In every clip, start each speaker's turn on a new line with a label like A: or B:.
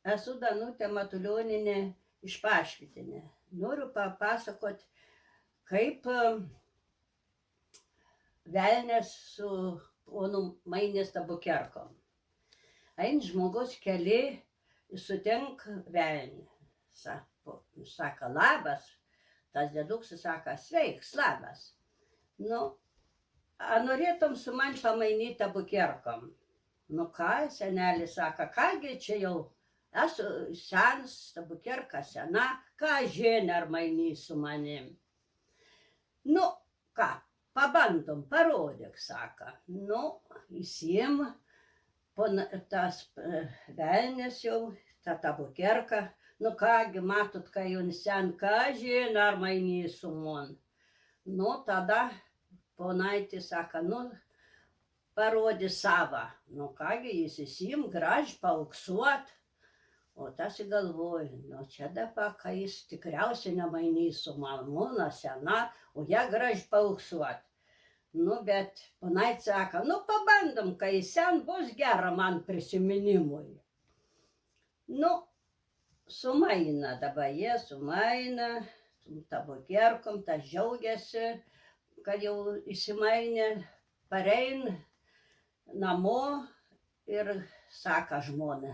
A: Esu Danutė Matulionienė iš Pašvitinė. Noriu papasakot, kaip velnias su ponu mainės Tabukerkom. Ein žmogus keli sutink velnį. Saka, labas. Tas dėduks saka, sveiks, labas. Nu, a norėtum su man pamainyti Tabukerkom? Nu ką, senelis saka, kągi čia jau esu senas, Tabukerka sena, ką žin ar mainys su manim. Nu ką, pabandom, parodyk, saka. Nu, įsim, tas velnis jau, ta Tabukerka, nu kągi, matot, kai jau sen, ką žin ar mainys su man. Nu, tada ponaitis saka, nu, parodė savą. Nu kągi, jis įsim, graž paauksuot. O tas įgalvoja, nu čia dabar, kai jis tikriausiai nemainys su mamona sena, o ją graž paauksuot. Nu, bet ponaitis saka, nu pabandom, kai jis sen bus gera man prisiminimui. Nu, sumaina dabar jie, sumaina, Tabukerkom, tas džiaugiasi, kad jau įsimainė, parein namo ir saka žmona,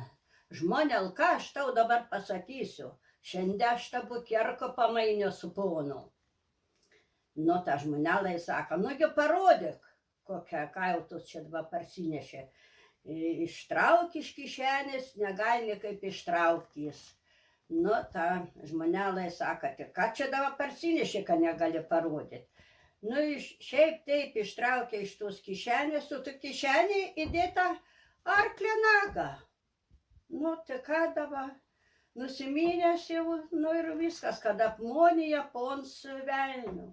A: žmonel, ką aš tau dabar pasakysiu, šiandien aš Tabukerko pamainiau su ponu. Nu, ta žmonelai sako, nugi parodyk, ką jau tu čia dabar parsinešė. Ištrauk iš kišenės, negali kaip ištraukti jis. Nu, ta žmonelai sako, tik ką čia dabar parsinešė, ką negali parodyti. Nu, šiaip taip ištraukė iš tos kišenės, su tu kišenė įdėta arklio nagą. Nu, tai ką dabar, nusiminęs jau, nu ir viskas, kad apmonija pons velnių.